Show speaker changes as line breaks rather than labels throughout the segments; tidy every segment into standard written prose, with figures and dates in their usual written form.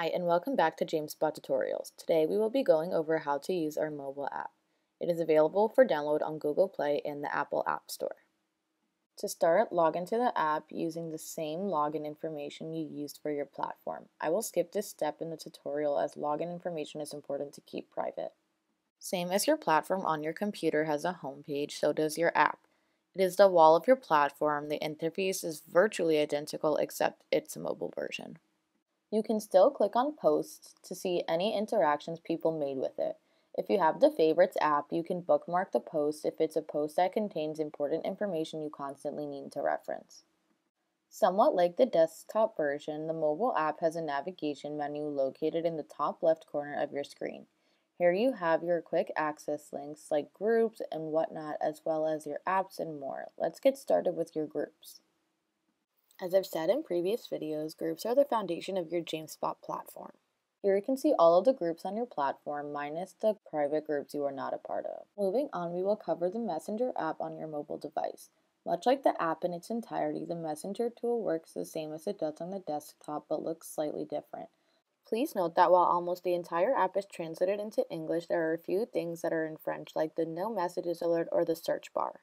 Hi, and welcome back to JamesSpot Tutorials. Today we will be going over how to use our mobile app. It is available for download on Google Play and the Apple App Store. To start, log into the app using the same login information you used for your platform. I will skip this step in the tutorial as login information is important to keep private. Same as your platform on your computer has a home page, so does your app. It is the wall of your platform. The interface is virtually identical except it's a mobile version. You can still click on Posts to see any interactions people made with it. If you have the Favorites app, you can bookmark the post if it's a post that contains important information you constantly need to reference. Somewhat like the desktop version, the mobile app has a navigation menu located in the top left corner of your screen. Here you have your quick access links like groups and whatnot, as well as your apps and more. Let's get started with your groups. As I've said in previous videos, groups are the foundation of your JamesSpot platform. Here you can see all of the groups on your platform, minus the private groups you are not a part of. Moving on, we will cover the Messenger app on your mobile device. Much like the app in its entirety, the Messenger tool works the same as it does on the desktop, but looks slightly different. Please note that while almost the entire app is translated into English, there are a few things that are in French, like the No Messages alert or the search bar.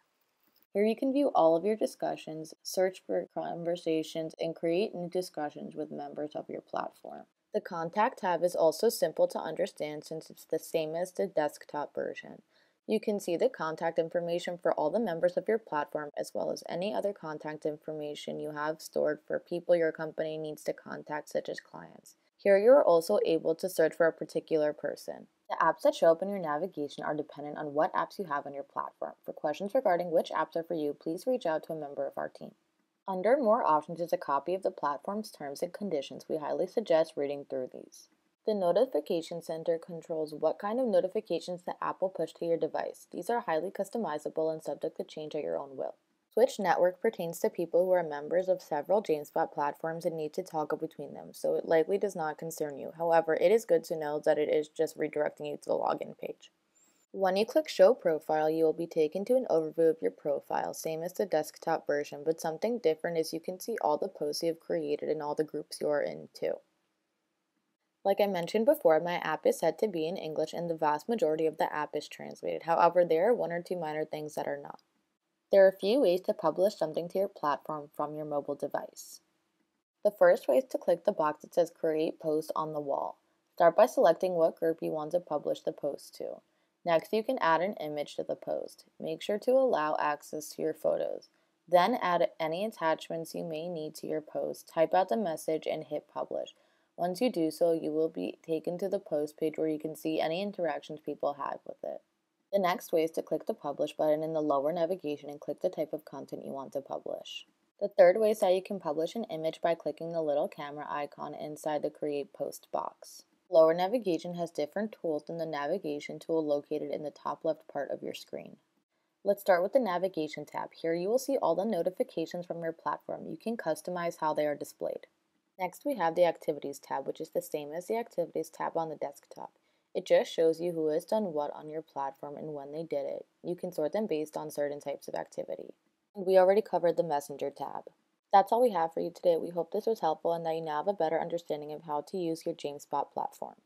Here you can view all of your discussions, search for conversations, and create new discussions with members of your platform. The Contact tab is also simple to understand since it's the same as the desktop version. You can see the contact information for all the members of your platform as well as any other contact information you have stored for people your company needs to contact, such as clients. Here you are also able to search for a particular person. The apps that show up in your navigation are dependent on what apps you have on your platform. For questions regarding which apps are for you, please reach out to a member of our team. Under More Options is a copy of the platform's terms and conditions. We highly suggest reading through these. The Notification Center controls what kind of notifications the app will push to your device. These are highly customizable and subject to change at your own will. Switch Network pertains to people who are members of several JamesSpot platforms and need to toggle between them, so it likely does not concern you. However, it is good to know that it is just redirecting you to the login page. When you click Show Profile, you will be taken to an overview of your profile, same as the desktop version, but something different is you can see all the posts you have created and all the groups you are in too. Like I mentioned before, my app is set to be in English and the vast majority of the app is translated. However, there are one or two minor things that are not. There are a few ways to publish something to your platform from your mobile device. The first way is to click the box that says Create Post on the wall. Start by selecting what group you want to publish the post to. Next, you can add an image to the post. Make sure to allow access to your photos. Then add any attachments you may need to your post, type out the message, and hit Publish. Once you do so, you will be taken to the post page where you can see any interactions people had with it. The next way is to click the Publish button in the lower navigation and click the type of content you want to publish. The third way is that you can publish an image by clicking the little camera icon inside the Create Post box. Lower navigation has different tools than the navigation tool located in the top left part of your screen. Let's start with the Navigation tab. Here you will see all the notifications from your platform. You can customize how they are displayed. Next, we have the Activities tab, which is the same as the Activities tab on the desktop. It just shows you who has done what on your platform and when they did it. You can sort them based on certain types of activity. And we already covered the Messenger tab. That's all we have for you today. We hope this was helpful and that you now have a better understanding of how to use your JamesSpot platform.